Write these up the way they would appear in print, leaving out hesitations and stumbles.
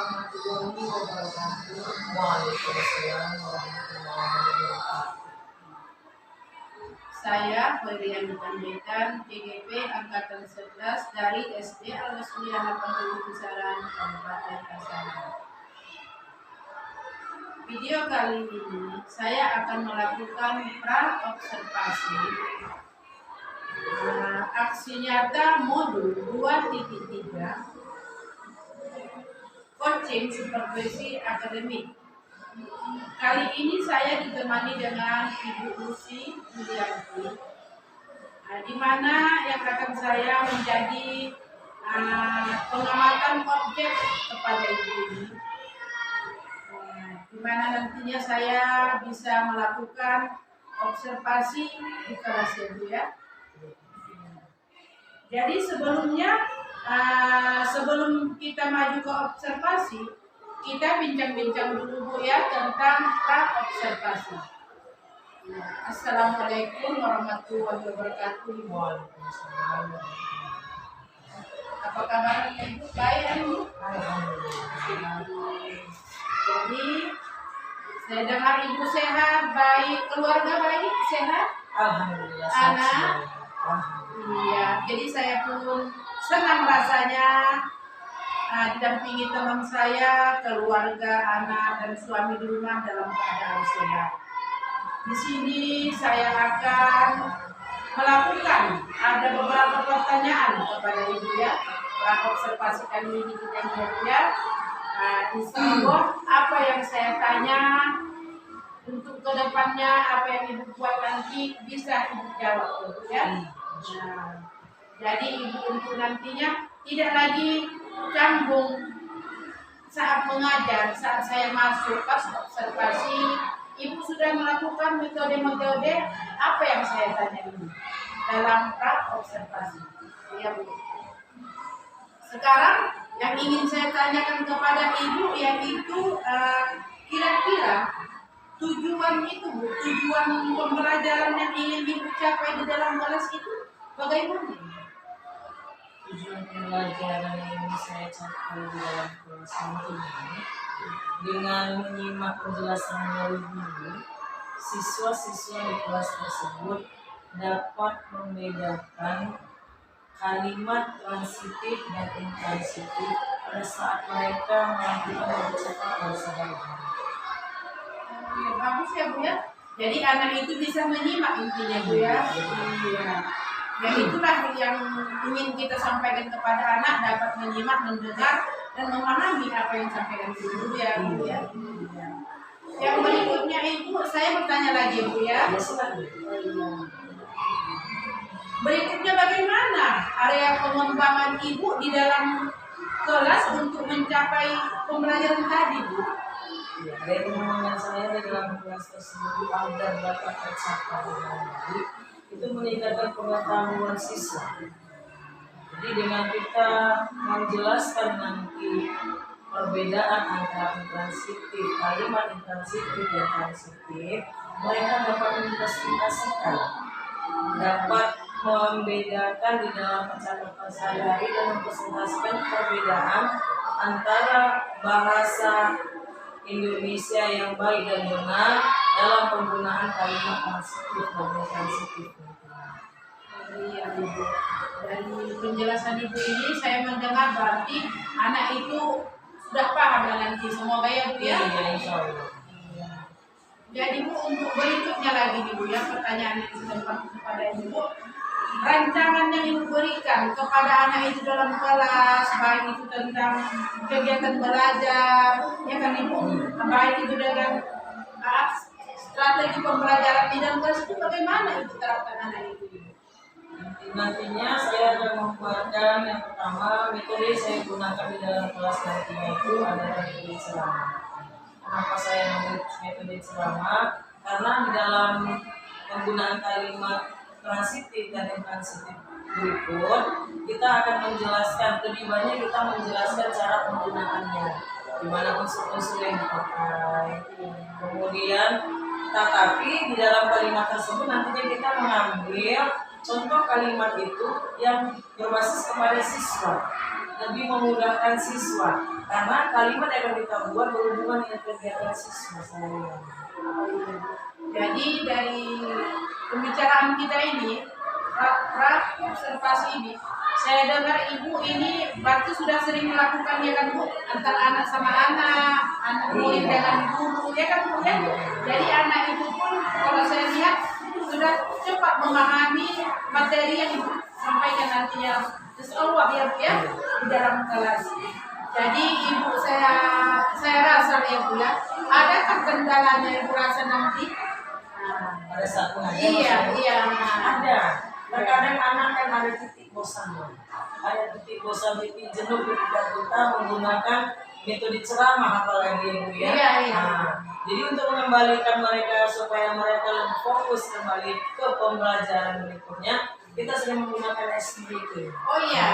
warahmatullahi wabarakatuh. Waalaikumsalam warahmatullahi wabarakatuh. Saya Hoirian Panjaitan, PGP Angkatan 11 dari SD Al-Wasliyah 80 Kisaran, Kabupaten Kasar. Video kali ini saya akan melakukan pra-observasi aksi nyata modul 2.3 coaching supervisi akademik. Kali ini saya ditemani dengan Ibu Lucy Yulianti, di mana yang akan saya menjadi pengamatan objek kepada Ibu ini, di mana nantinya saya bisa melakukan observasi di kelas Ibu ya. Jadi sebelum kita maju ke observasi, kita bincang-bincang dulu Bu ya tentang pra-observasi. Assalamualaikum warahmatullahi wabarakatuh. Waalaikumsalam. Apa kabar Ibu? Baik Ibu? Jadi saya dengar Ibu sehat, baik, keluarga baik, sehat? Alhamdulillah. Anak? Iya, jadi saya pun senang rasanya didampingi teman saya, keluarga, anak, dan suami di rumah dalam keadaan sehat. Di sini saya akan melakukan ada beberapa pertanyaan kepada Ibu ya. Observasi kali ini kita lihat ya. Insya Allah apa yang saya tanya untuk kedepannya, apa yang Ibu buat nanti bisa Ibu jawab ya. Nah, jadi Ibu untuk nantinya tidak lagi canggung saat mengajar, saat saya masuk pas observasi, Ibu sudah melakukan metode-metode apa yang saya tanya ini dalam pra-observasi. Ya Bu. Sekarang yang ingin saya tanyakan kepada Ibu yaitu kira-kira tujuan itu Bu, tujuan pembelajaran yang ingin Ibu capai di dalam kelas itu bagaimana? Tujuan pembelajaran yang ingin saya capai di dalam kelas ini dengan menyimak penjelasan dari guru, siswa-siswa di kelas tersebut dapat membedakan kalimat transitif dan intransitif pada saat mereka melakukan percakapan sehari-hari. Ya, bagus ya Bu ya. Jadi anak itu bisa menyimak intinya Bu ya. Iya. Dan itulah yang ingin kita sampaikan kepada anak, dapat menyimak, mendengar, dan memahami apa yang disampaikan Ibu ya Bu ya. Yang berikutnya Ibu, saya bertanya lagi Bu ya. Berikutnya bagaimana area pengembangan Ibu di dalam kelas untuk mencapai pembelajaran tadi Bu? Ya, dari pengembangan saya di dalam kelas tersebut agar dapat tercapai dengan baik itu meningkatkan pengetahuan siswa. Jadi dengan kita menjelaskan nanti perbedaan antara intransitif, kalimat intransitif dan transitif, mereka dapat menginvestigasikan, dapat membedakan di dalam percakapan sehari-hari dan mempresentasikan perbedaan antara bahasa Indonesia yang baik dan benar dalam penggunaan kalimat transitif dan intransitif. Iya Ibu. Dari penjelasan Ibu ini saya mendengar berarti anak itu sudah paham nanti semoga ya Bu ya. Iya, insya Allah. Jadi Bu, untuk berikutnya lagi Bu ya, pertanyaan yang sedang kepada Ibu, rancangan yang Ibu berikan kepada anak itu dalam kelas, baik itu tentang kegiatan belajar, ya kan Ibu, baik itu dengan strategi pembelajaran di dalam kelas itu bagaimana Ibu terapkan anak itu? Nantinya saya akan membuatkan yang pertama metode saya gunakan di dalam kelas nantinya itu adalah metode ceramah. Kenapa saya memilih metode ceramah? Karena di dalam penggunaan kalimat transitif dan intransitif berikut kita akan menjelaskan, lebih banyak kita menjelaskan cara penggunaannya, di mana unsur-unsur yang dipakai. Kemudian tetapi di dalam kalimat tersebut nantinya kita mengambil contoh kalimat itu yang berbasis kepada siswa, lebih memudahkan siswa karena kalimat yang akan kita buat berhubungan dengan kegiatan siswa saya. Jadi dari pembicaraan kita ini, observasi ini, saya dengar ibu ini berarti sudah sering melakukannya kan Bu, antara anak sama anak murid dengan guru, ya kan Bu ya? Jadi anak itu pun kalau saya lihat sudah cepat memahami materi yang ibu sampaikan nantinya. Allah ya Bu ya di dalam kelas. Jadi ibu saya rasa ya Bu ya, adakah kendalanya ibu rasa nanti? Pada saat mengajar Iya. ada. Terkadang anak kan ada titik bosan, ada titik bosan, titik jenuh ketika kita menggunakan metode ceramah apalagi ya Bu ya. Iya. Jadi untuk mengembalikan mereka supaya mereka lebih fokus kembali ke pembelajaran berikutnya, kita sering menggunakan SBK. Oh iya.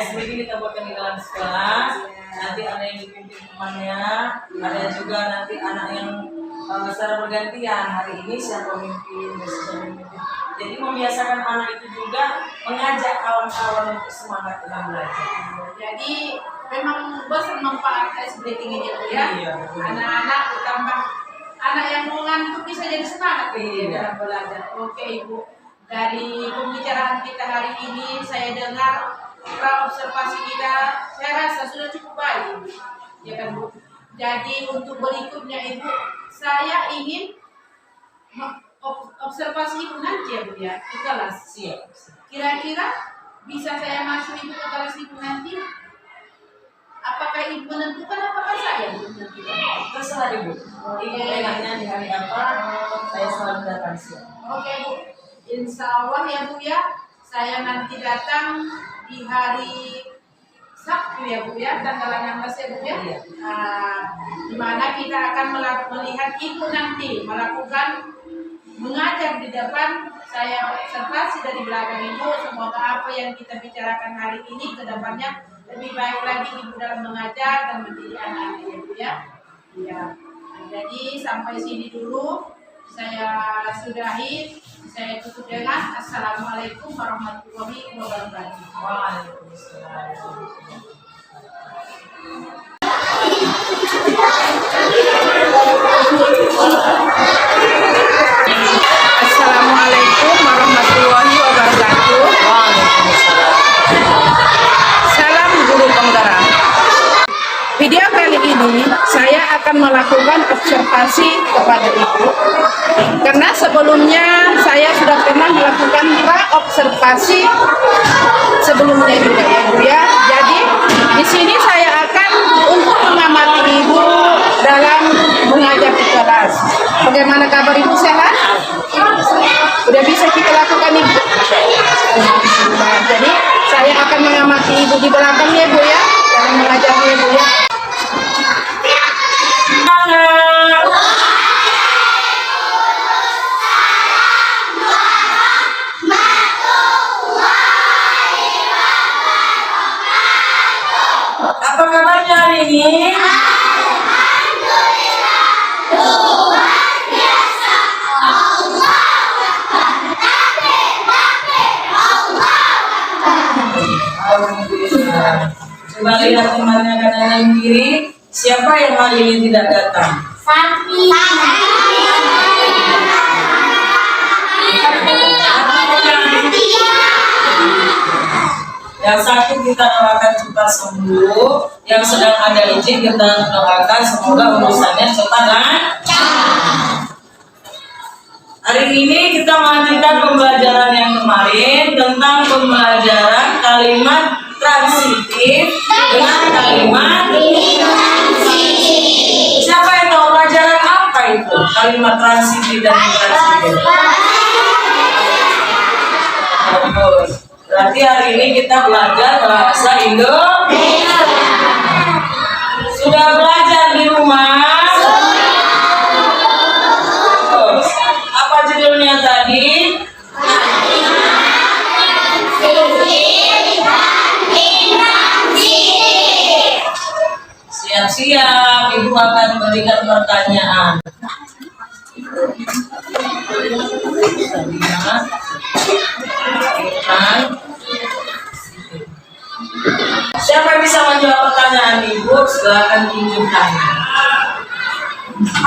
SBK kita buatkan di dalam kelas. Nanti ada yang dipimpin temannya, ada juga nanti anak yang secara bergantian. Hari ini siapa pemimpin, besok pemimpin. Jadi membiasakan anak itu juga mengajak kawan-kawan untuk semangat dalam belajar. Jadi memang besar manfaat SBK ini Bu ya. Iya. Anak-anak ditambah anak yang mau ngantuk bisa jadi semangat Iya. dalam belajar. Oke Ibu. Dari pembicaraan kita hari ini saya dengar observasi kita, saya rasa sudah cukup baik, ya kan Bu. Jadi untuk berikutnya Ibu, saya ingin observasi Ibu nanti ya Bu ya di kelas. Siap. Kira-kira bisa saya masuk Ibu ke kelas Ibu nanti? Apakah Ibu menentukan apakah saya menentukan? Terserah Ibu. Ibu enaknya di hari apa, saya selalu datang siap. Oke Bu, insya Allah ya Bu ya, saya nanti datang di hari Sabtu ya Bu ya, tanggal 16 ya Bu ya. Iya. Di mana kita akan melihat Ibu nanti melakukan mengajar di depan, saya observasi dari belakang Ibu. Semoga apa yang kita bicarakan hari ini ke depannya lebih baik lagi Ibu dalam mengajar dan mendidik anak-anak ya Bu ya. Iya. Jadi sampai sini dulu saya sudahi. Saya tutup dengan Assalamualaikum warahmatullahi wabarakatuh. Waalaikumsalam. Assalamualaikum warahmatullahi wabarakatuh. Waalaikumsalam. Salam guru penggerak. Video kali ini saya akan melakukan observasi kepada Ibu. Karena sebelumnya saya sudah pernah melakukan observasi sebelumnya juga ya Bu ya. Jadi di sini saya akan untuk mengamati Ibu dalam mengajar di kelas. Bagaimana kabar Ibu, sehat? Udah bisa kita lakukan Ibu? Nah, jadi saya akan mengamati Ibu di belakangnya Bu ya, dalam mengajarnya Bu ya. Apa kabarnya hari ini? Alhamdulillah. Coba lihat temannya kanan kiri. Siapa yang hari ini tidak datang? Yang sakit kita doakan cepat sembuh, yang sedang ada izin kita doakan semoga urusannya cepat lancar. Hari ini kita melanjutkan pembelajaran yang kemarin tentang pembelajaran kalimat transitif dengan kalimat intransitif. Siapa yang tahu pelajaran apa itu? Kalimat transitif dan intransitif. Bagus. Berarti hari ini kita belajar bahasa Indonesia. Sudah belajar di rumah? Terus, apa judulnya tadi? Siap-siap, Ibu akan berikan pertanyaan. Siapa yang bisa menjawab pertanyaan Ibu? Silakan tunjuk tangan.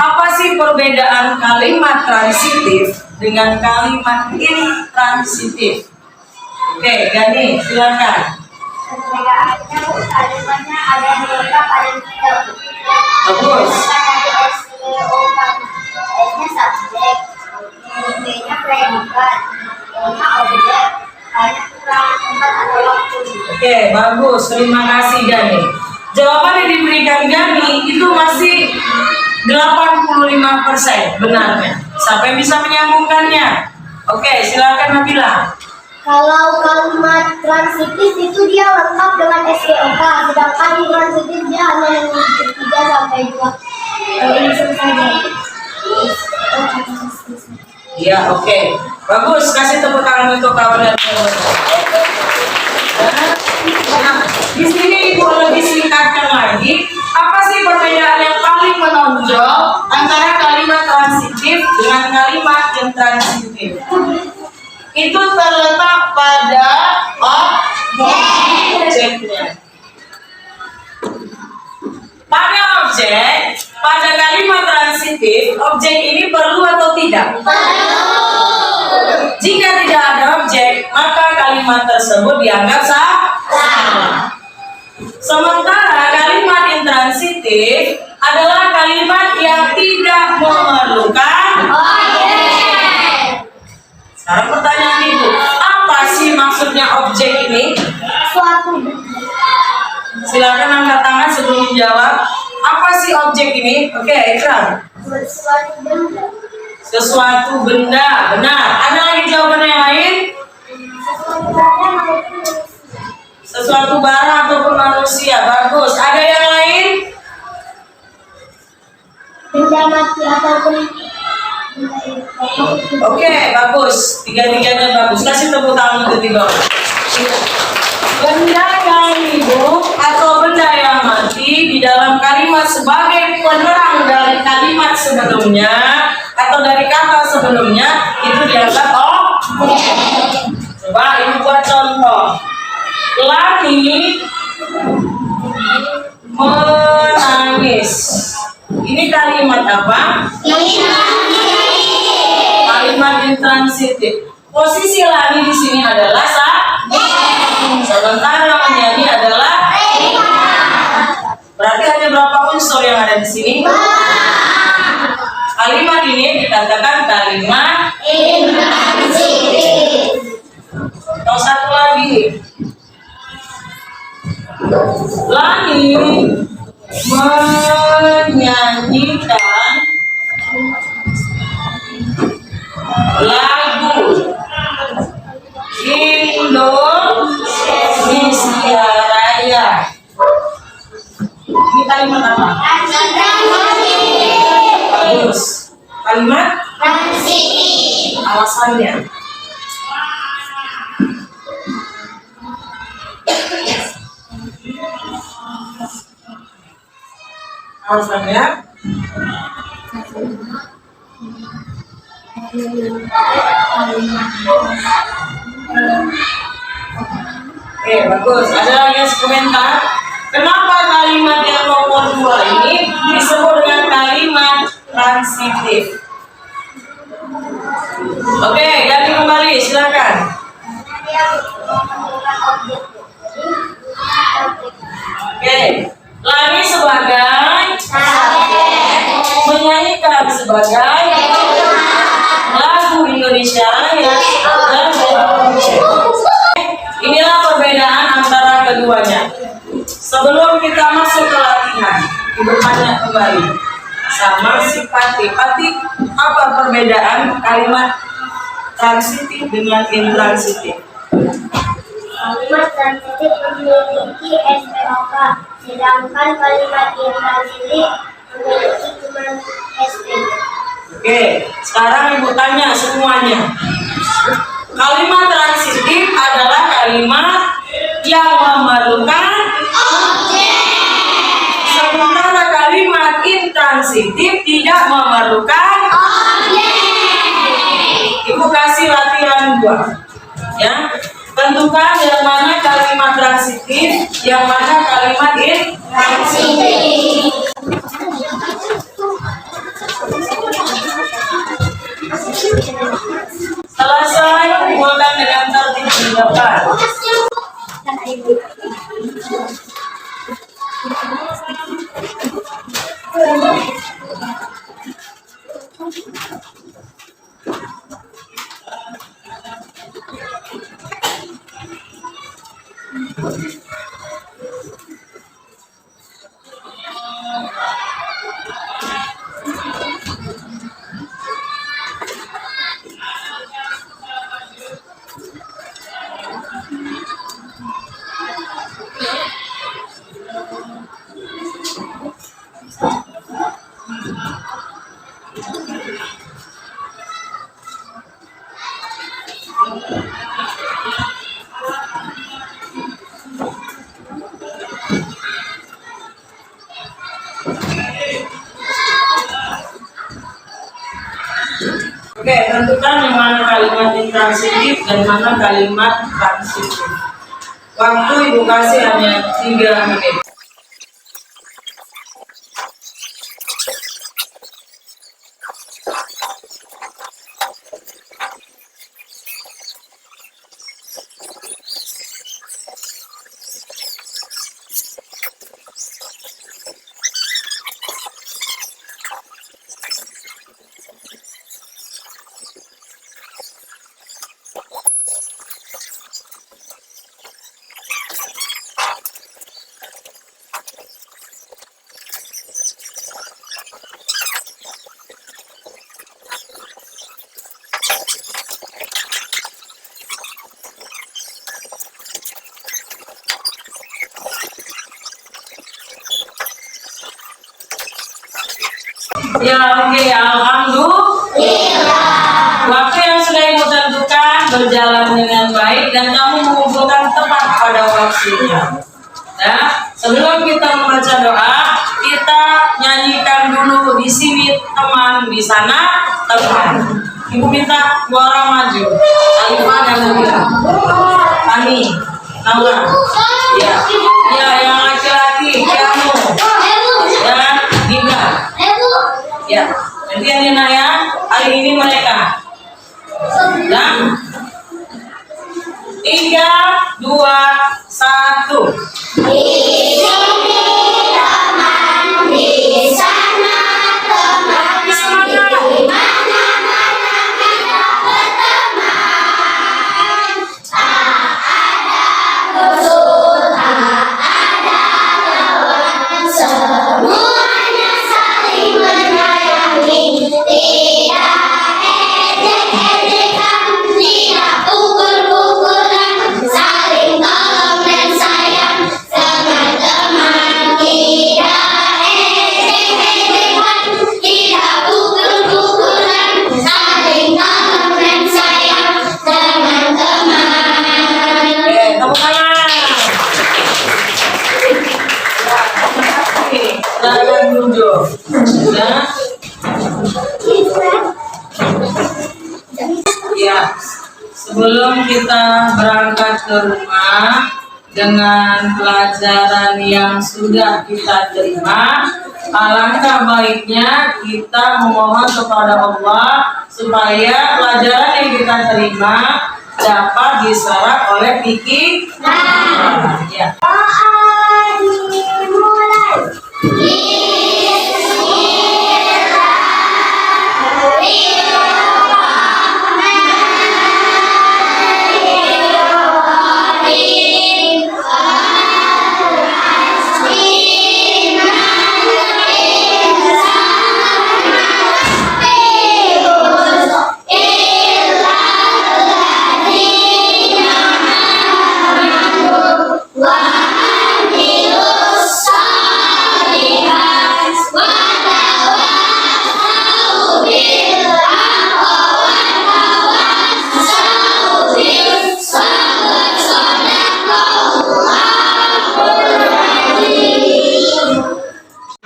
Apa sih perbedaan kalimat transitif dengan kalimat intransitif? Oke, Gani, silakan. Perbedaannya kalimatnya ada yang lengkap, ada yang tidak. Bagus. S-nya subjek, B-nya predikat, O-nya objek, A-nya kurang tempat atau waktu. Oke, bagus. Terima kasih, Gani. Jawaban yang diberikan Gani itu masih 85% benarnya. Siapa yang bisa menyambungkannya? Oke, silakan Nabila. Kalau kalimat transitif itu dia lengkap dengan SKOK, sedangkan intransitif dia hanya memiliki 3 sampai 2 unsur saja. Iya, oke. Bagus, kasih tepuk tangan untuk kawan dan kawan. Nah, di sini Ibu lebih singkatkan lagi. Apa sih perbedaan yang paling menonjol antara kalimat transitif dengan kalimat intransitif? Itu terletak pada objeknya. Pada objek, pada kalimat transitif, objek ini perlu atau tidak? Jika tidak ada objek, maka kalimat tersebut dianggap salah. Sementara kalimat intransitif adalah kalimat yang tidak memerlukan objek. Sekarang pertanyaan Ibu, apa sih maksudnya objek ini? Suatu Silakan angkat tangan sebelum menjawab. Apa sih objek ini? Oke, Ikram. suatu benda. Sesuatu benda, benar. Ada lagi jawaban yang lain? Sesuatu benda maupun Sesuatu barang ataupun manusia, bagus. Ada yang lain? benda mati ataupun Oke, bagus. Tiga-tiganya bagus. Kasih tepuk tangan untuk tiga. Benda yang hidup atau benda yang mati di dalam kalimat sebagai penerang dari kalimat sebelumnya atau dari kata sebelumnya itu dianggap objek. Coba Ibu buat contoh. Lani menangis. Ini kalimat apa? Kalimat intransitif. Posisi Lani di sini adalah sementara menyanyi adalah berarti hanya berapa unsur yang ada di sini? Kalimat ini dikatakan kalimat intransitif. Atau satu lagi. Lani menyanyikan lagu Indonesia Raya. Ini kalimat apa? Bagus. Kalimat alasannya. Alasannya oke, bagus. Ada lagi yang komentar? Kenapa kalimat yang nomor 2 ini disebut dengan kalimat transitif? Oke, ganti kembali, silakan. Oke, Lani sebagai menyanyikan sebagai lagu Indonesia Raya dan inilah perbedaan antara keduanya. Sebelum kita masuk ke latihan, Ibu tanya kembali sama si Pati. Pati, apa perbedaan kalimat transitif dengan intransitif? Kalimat transitif memiliki SPOK, sedangkan kalimat intransitif memiliki cuma SP. Oke, sekarang Ibu tanya semuanya. Kalimat transitif adalah kalimat yang memerlukan objek. Sementara kalimat intransitif tidak memerlukan objek. Ibu kasih latihan 2. Ya. Tentukan yang mana kalimat transitif, yang mana kalimat intransitif. Selesai, kumpulkan dengan tertib di depan. Oke, tentukan yang mana kalimat intransitif dan mana kalimat transitif. Waktu Ibu kasih hanya 3 menit. Ya, oke, alhamdulillah. Waktu yang sudah Ibu tentukan berjalan dengan baik dan kamu mengumpulkan tepat pada waktunya. Ya, sebelum kita membaca doa, kita nyanyikan dulu di sini teman, di sana teman. Ibu minta 2 orang maju. Alifah dan Nabila. Ani, Naura. Ya, ya, yang laki-laki, kamu. Dan Dina. Ya, nanti Nina ya, hari ini mereka. Dan 3, 2, 1. Di sini teman, di sana teman, di mana-mana kita berteman. Tak ada musuh, tak ada lawan, semuanya saling menyayangi. Tidak ejek-ejekan, tidak pukul-pukulan, saling tolong dan sayang. Teman-teman, tidak ejek-ejekan, tidak pukul-pukulan, saling tolong dan sayang. Teman-teman. Oke, tepuk tangan. Silakan duduk. Ya, sebelum kita berangkat ke rumah dengan pelajaran yang sudah kita terima, alangkah baiknya kita memohon kepada Allah supaya pelajaran yang kita terima dapat diserap oleh pikiran. Ya. Doa dimulai.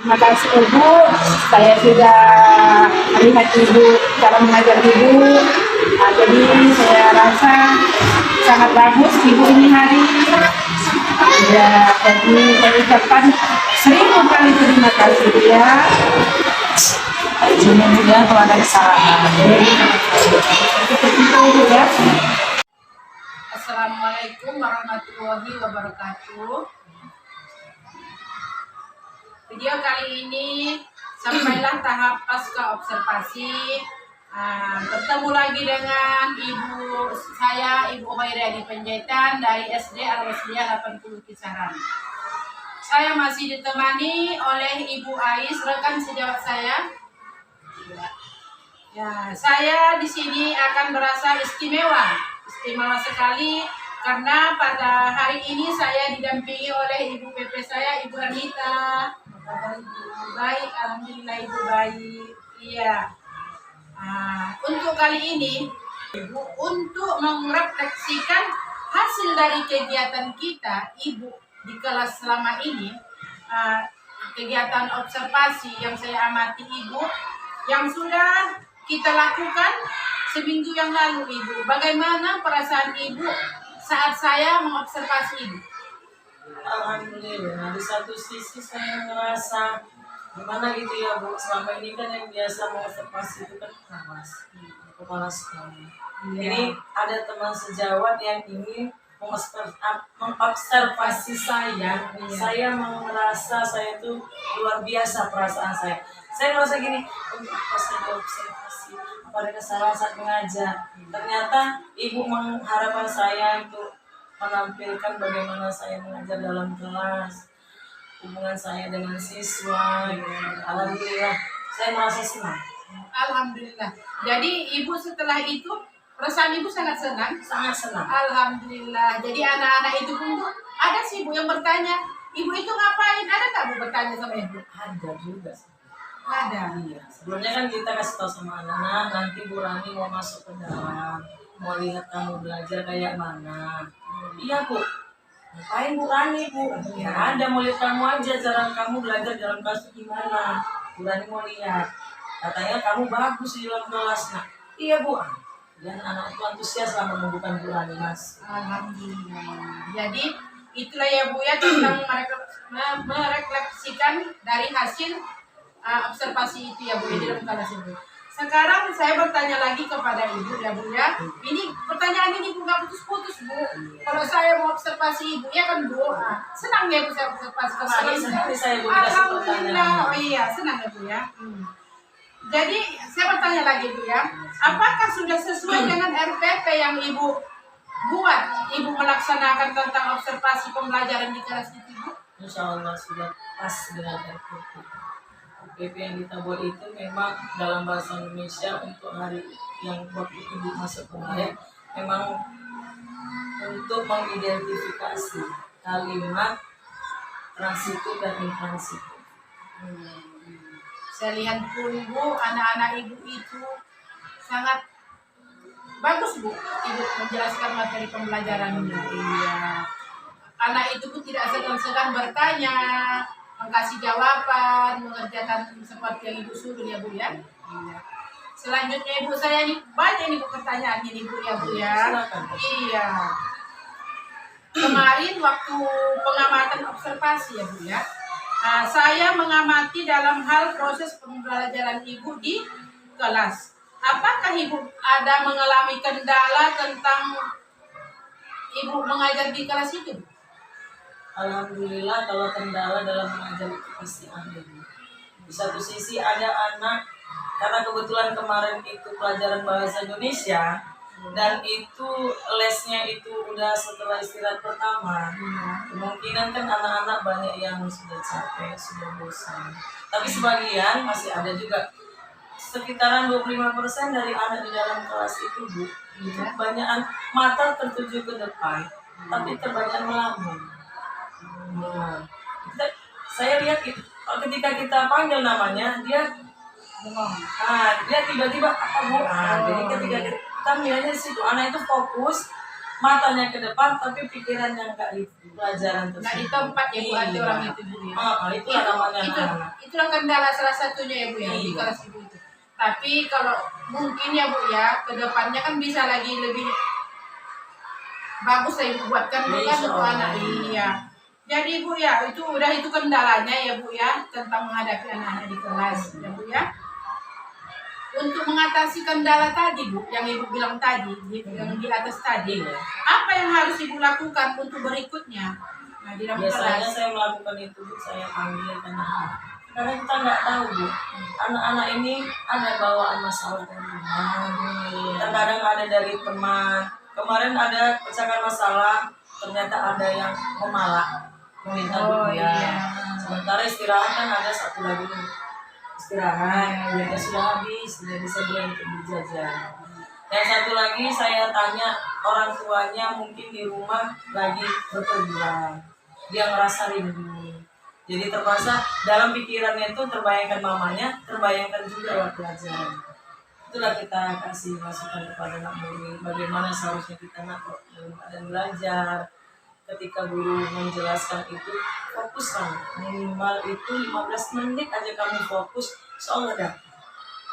Terima kasih Ibu, saya sudah melihat Ibu cara mengajar Ibu. Jadi saya rasa sangat bagus ibu ini hari. Ya, jadi saya ucapkan 1000 kali terima kasih ya. Mudah-mudahan kalau ada kesalahan. Ya. Assalamualaikum warahmatullahi wabarakatuh. Video kali ini sampailah tahap pasca observasi. Bertemu lagi dengan ibu saya, Ibu Hoiriani Penjaitan dari SD Al-Wasliyah 80 Kisaran. Saya masih ditemani oleh Ibu Ais, rekan sejawat saya. Ya, saya di sini akan merasa istimewa sekali karena pada hari ini saya didampingi oleh Ibu PP saya, Ibu Anita. Baik, alhamdulillah Ibu baik. Iya. Untuk kali ini, Ibu, untuk merefleksikan hasil dari kegiatan kita, Ibu di kelas selama ini, kegiatan observasi yang saya amati Ibu, yang sudah kita lakukan seminggu yang lalu Ibu. Bagaimana perasaan Ibu saat saya mengobservasi Ibu? Alhamdulillah, di satu sisi saya merasa gimana gitu ya Bu, selama ini kan yang biasa mengobservasi itu kan kepala sekolah. Ini ada teman sejawat yang ingin mengobservasi saya. Saya merasa saya itu luar biasa perasaan saya. Saya merasa gini, untuk apa saya observasi? Apa ada kesalahan saat mengajar? Ternyata Ibu mengharapkan saya untuk menampilkan bagaimana saya mengajar dalam kelas, hubungan saya dengan siswa. Alhamdulillah, saya merasa senang. Alhamdulillah. Jadi Ibu setelah itu perasaan Ibu sangat senang. Sangat senang. Alhamdulillah. Jadi anak-anak itu pun ada sih Ibu yang bertanya, Ibu itu ngapain? Ada nggak Bu bertanya sama Ibu? Ada juga. Ada. Iya. Sebelumnya kan kita kasih tahu sama anak-anak, nanti Bu Rani mau masuk ke dalam, mau lihat kamu belajar kayak mana. Iya Bu. Ngapain Bu Rani Bu? Ya ada, mau lihat kamu aja cara kamu belajar dalam kelas gimana. Bu Rani mau lihat. Katanya kamu bagus di dalam kelas. Nah, iya Bu. Dan anak itu antusias lah menumbuhkan Bu Rani Mas. Alhamdulillah. Jadi itulah ya Bu ya tentang merefleksikan dari hasil observasi itu ya Bu di dalam kelas itu. Sekarang saya bertanya lagi kepada Ibu ya Bu ya. Ini pertanyaan ini Bu nggak putus-putus Bu. Kalau saya mau observasi Ibu ya kan Bu. Senang ya Bu saya observasi kemarin. Senang sekali saya Bu. Alhamdulillah. Oh iya senang ya Bu ya. Jadi saya bertanya lagi Bu ya. Apakah sudah sesuai dengan RPP yang Ibu buat? Ibu melaksanakan tentang observasi pembelajaran di kelas itu Bu? Insya Allah sudah pas dengan RPP. RPP yang kita buat itu memang dalam bahasa Indonesia untuk hari yang waktu Ibu masuk kemarin memang untuk mengidentifikasi kalimat transitif dan intransitif. Saya lihat pun Bu, anak-anak Ibu itu sangat bagus Bu. Ibu menjelaskan materi pembelajarannya. Iya. Anak itu pun tidak segan-segan bertanya, mengkasih jawaban, mengerjakan seperti yang Ibu suruh ya Bu ya. Iya. Selanjutnya Ibu saya nih banyak nih Bu pertanyaannya nih Bu ya Bu ya. Iya. Kemarin waktu pengamatan observasi ya Bu ya. Saya mengamati dalam hal proses pembelajaran Ibu di kelas. Apakah Ibu ada mengalami kendala tentang Ibu mengajar di kelas itu? Alhamdulillah kalau kendala dalam mengajar itu pasti ada. Di satu sisi ada anak, karena kebetulan kemarin itu pelajaran bahasa Indonesia, dan itu lesnya itu udah setelah istirahat pertama. Kemungkinan kan anak-anak banyak yang sudah capek, sudah bosan. Tapi sebagian masih ada juga, sekitaran 25% dari anak di dalam kelas itu Bu, kebanyakan mata tertuju ke depan, tapi kebanyakan melamun. Saya lihat ketika kita panggil namanya, dia dia tiba-tiba apa Bu? Jadi ketika kita melihatnya di situ, anak itu fokus, matanya ke depan, tapi pikirannya enggak di pelajaran tersebut. Nah di tempat ya Bu, ada orang itu Bu ya. Itulah namanya anak-anak. Itulah kendala salah satunya ya Bu ya di kelas Ibu itu. Tapi kalau mungkin ya Bu ya, ke depannya kan bisa lagi lebih bagus saya ibu buatkan Bu kan untuk anak. Iya. Jadi Bu ya, itu kendalanya ya Bu ya tentang menghadapi anak-anak di kelas ya Bu ya. Untuk mengatasi kendala tadi Bu, yang Ibu bilang tadi, yang di atas tadi, apa yang harus Ibu lakukan untuk berikutnya? Nah, di dalam Biasanya kelas. saya melakukan itu Bu, saya panggil karena kita nggak tahu Bu, anak-anak ini ada bawaan masalah dari rumah, terkadang ada dari teman. Kemarin ada pecahkan masalah, ternyata ada yang memalak, meminta duit. Sementara istirahat kan ada satu lagi istirahat, duitnya sudah habis, sudah bisa dia untuk berjajan. Yang satu lagi saya tanya orang tuanya mungkin di rumah lagi berpergian, dia merasa rindu. Jadi terpaksa dalam pikirannya itu terbayangkan mamanya, terbayangkan juga waktu pelajaran. Itulah kita kasih masukan kepada anak murid, bagaimana seharusnya kita nak dalam keadaan belajar. Ketika guru menjelaskan itu, fokuskan. Minimal itu 15 menit aja kamu fokus, soalnya ada.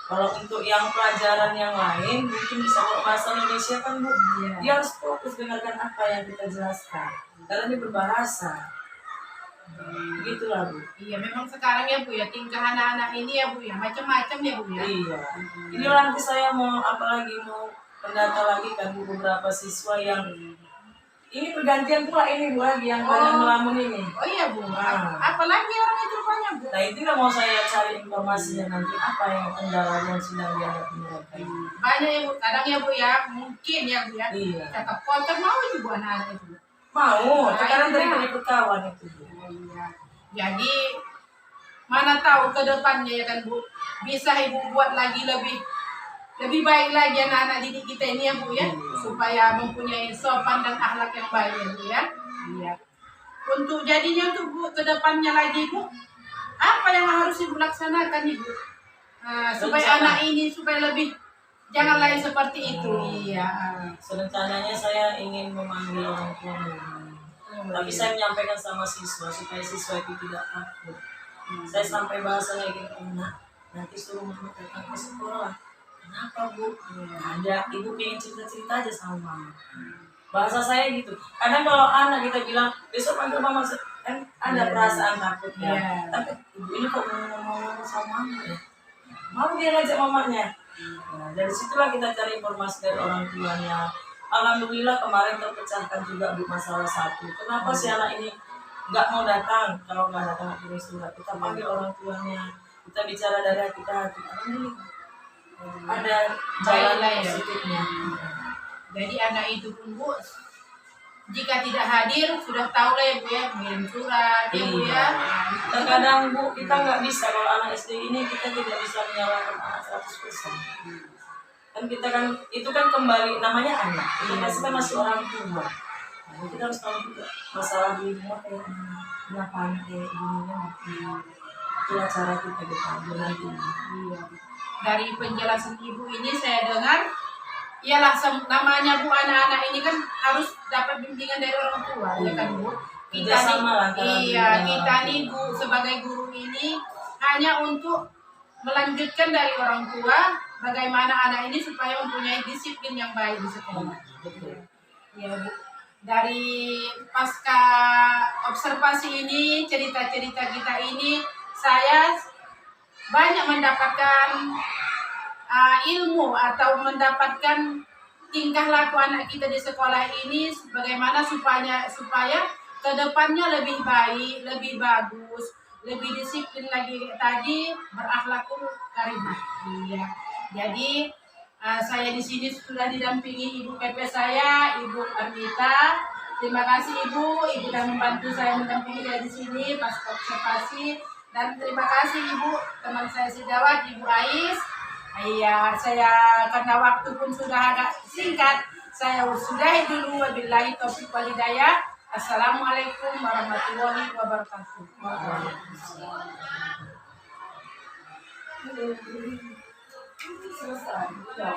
Kalau untuk yang pelajaran yang lain, mungkin bisa bahasa Indonesia kan Bu, dia harus fokus dengarkan apa yang kita jelaskan. Karena ini berbahasa. Begitulah Bu. Iya, memang sekarang ya Bu ya, tingkah anak-anak ini ya Bu ya, macam-macam ya Bu ya. Iya. Ini nanti saya mau apalagi mau mendata lagi kan Bu, beberapa siswa yang ini pergantian pula ini Bu lagi yang banyak melamun ini. Oh iya Bu. Apalagi orang itu rupanya Bu. Nah itu lah mau saya cari informasinya nanti apa yang kendala yang sedang dihadapi mereka. Banyak ya Bu, kadang ya Bu ya, mungkin ya Bu ya. Iya. Kata kotor mau itu Bu anak-anak itu. Mau, sekarang dari ikut kawan itu Bu. Iya. Jadi mana tahu ke depannya ya kan Bu, bisa Ibu buat lagi lebih baik lagi anak-anak didik kita ini ya Bu ya, supaya mempunyai sopan dan akhlak yang baik ya Bu ya. Iya. Untuk jadinya untuk Bu ke depannya lagi Bu, apa yang harus Ibu laksanakan Ibu? Supaya anak ini supaya lebih jangan lain seperti itu. Iya. Rencananya saya ingin memanggil orang tua murid. Tapi saya menyampaikan sama siswa supaya siswa itu tidak takut. Saya sampai bahasanya gitu, nanti suruh mama datang ke sekolah. Kenapa Bu? Ada, Ibu pengen cerita-cerita aja sama mama. Bahasa saya gitu. Kadang kalau anak kita bilang besok panggil mama, kan ada perasaan takut ya. Tapi Ibu ini kok mau ngomong sama mama ya? Mau dia ngajak mamanya. Nah, dari situlah kita cari informasi dari orang tuanya. Alhamdulillah kemarin terpecahkan juga Bu masalah satu. Kenapa si anak ini nggak mau datang? Kalau nggak datang kirim surat, kita panggil orang tuanya. Kita bicara dari hati ke hati. Ada jalan positifnya. Jadi anak itu pun Bu, jika tidak hadir sudah tahu lah ya Bu ya, mengirim surat ya Bu ya. Terkadang Bu kita nggak bisa, kalau anak SD ini kita tidak bisa menyalahkan anak 100%. Kan kita kan itu kan kembali namanya anak, itu pasti kan masih orang tua. Nah, kita harus tahu juga masalah di rumah kayak kenapa anak kayak gini. Itulah cara kita nanti. Iya. Dari penjelasan Ibu ini saya dengar, iyalah namanya Bu anak-anak ini kan harus dapat bimbingan dari orang tua, ya kan Bu. Kita nih Bu sebagai guru ini hanya untuk melanjutkan dari orang tua bagaimana anak ini supaya mempunyai disiplin yang baik di sekolah. Ya Bu. Dari pasca observasi ini, cerita-cerita kita ini, saya banyak mendapatkan ilmu atau mendapatkan tingkah laku anak kita di sekolah ini bagaimana supaya kedepannya lebih baik, lebih bagus, lebih disiplin lagi tadi, berakhlakul karimah. Iya. Jadi saya di sini sudah didampingi Ibu PP saya, Ibu Armita. Terima kasih Ibu sudah membantu saya mendampingi saya di sini pas observasi. Dan terima kasih Ibu, teman saya sejawat, Ibu Ais. Iya, saya karena waktu pun sudah agak singkat, saya sudahi dulu. Wabillahi taufiq wal hidayah. Assalamualaikum warahmatullahi wabarakatuh. Selesai.